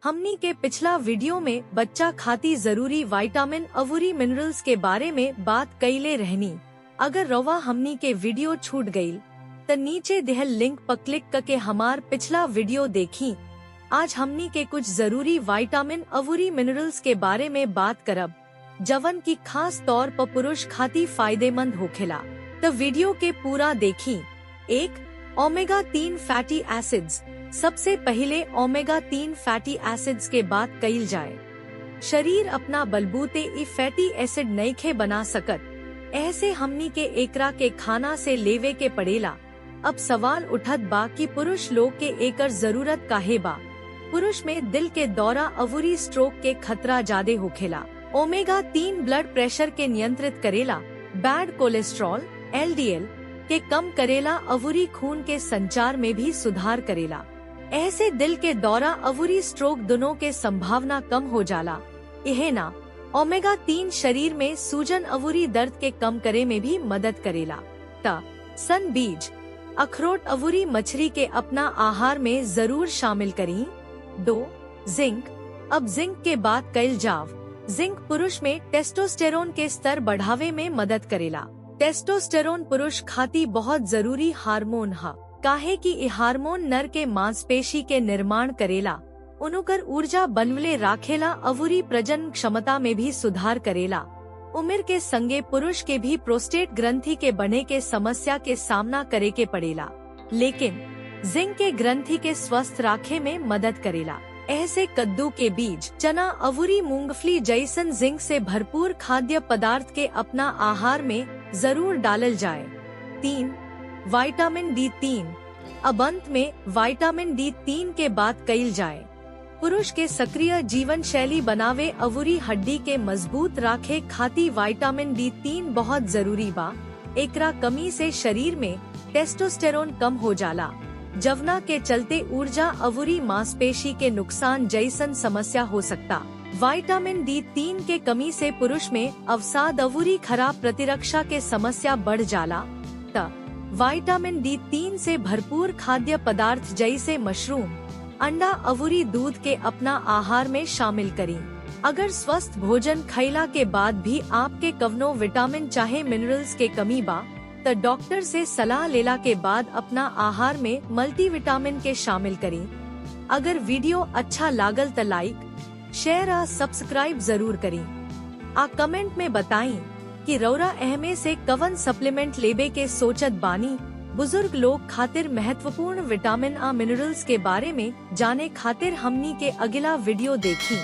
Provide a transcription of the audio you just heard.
हमनी के पिछला वीडियो में बच्चा खाती जरूरी विटामिन अवरी मिनरल्स के बारे में बात कईले रहनी। अगर रवा हमनी के वीडियो छूट गई तो नीचे दिहल लिंक पर क्लिक करके हमार पिछला वीडियो देखी। आज हमनी के कुछ जरूरी विटामिन अवरी मिनरल्स के बारे में बात करब जवन की खास तौर पर पुरुष खाती फायदेमंद होखेला। तो वीडियो के पूरा देखी। 1. Omega 3 fatty acids. सबसे पहले ओमेगा 3 फैटी एसिड्स के बात कईल जाए। शरीर अपना बलबूते ई फैटी एसिड नईखे बना सकत, ऐसे हमनी के एकरा के खाना से लेवे के पड़ेला। अब सवाल उठत बा कि पुरुष लोग के एकर जरूरत काहे बा। पुरुष में दिल के दौरा अवरी स्ट्रोक के खतरा ज्यादा होखेला। ओमेगा 3 ब्लड प्रेशर के नियंत्रित करेला, बैड कोलेस्ट्रॉल LDL के कम करेला, अवरी खून के संचार में भी सुधार करेला। ऐसे दिल के दौरा अवरी स्ट्रोक दोनों के संभावना कम हो जाला। यह ना ओमेगा 3 शरीर में सूजन अवरी दर्द के कम करे में भी मदद करेला। सन बीज अखरोट अवरी मछली के अपना आहार में जरूर शामिल करी। 2. जिंक। अब जिंक के बात कईल जाव। जिंक पुरुष में टेस्टोस्टेरोन के स्तर बढ़ावे में मदद करेला। टेस्टोस्टेरोन पुरुष खाती बहुत जरूरी हार्मोन है, काहे कि ये हार्मोन नर के मांसपेशी के निर्माण करेला, उनकर ऊर्जा बनवले राखेला, अवरी प्रजनन क्षमता में भी सुधार करेला। उम्र के संगे पुरुष के भी प्रोस्टेट ग्रंथि के बने के समस्या के सामना करे के पड़ेला, लेकिन जिंक के ग्रंथि के स्वस्थ राखे में मदद करेला। ऐसे कद्दू के बीज, चना, अवरी मूंगफली जैसन जिंक से भरपूर खाद्य पदार्थ के अपना आहार में जरूर डालल जाए। 3. Vitamin D3। अब अंत में विटामिन D3 के बात कईल जाए। पुरुष के सक्रिय जीवन शैली बनावे अवरी हड्डी के मजबूत राखे खाती विटामिन D3 बहुत जरूरी बा। एकरा कमी से शरीर में टेस्टोस्टेरोन कम हो जाला, जवना के चलते ऊर्जा अवरी मांसपेशी के नुकसान जैसन समस्या हो सकता। विटामिन D3 के कमी से पुरुष में अवसाद अवरी खराब प्रतिरक्षा के समस्या बढ़ जाला। विटामिन D3 से भरपूर खाद्य पदार्थ जैसे मशरूम, अंडा, अवरी दूध के अपना आहार में शामिल करें। अगर स्वस्थ भोजन खैला के बाद भी आपके कवनो विटामिन चाहे मिनरल्स के कमी बा तो डॉक्टर से सलाह लेला के बाद अपना आहार में मल्टीविटामिन के शामिल करें। अगर वीडियो अच्छा लागल तो लाइक, शेयर और सब्सक्राइब जरूर करें। आ कमेंट में बताएं कि रौरा अहमे से कवन सप्लीमेंट लेबे के सोचत बानी। बुजुर्ग लोग खातिर महत्वपूर्ण विटामिन आ मिनरल्स के बारे में जाने खातिर हमनी के अगला वीडियो देखी।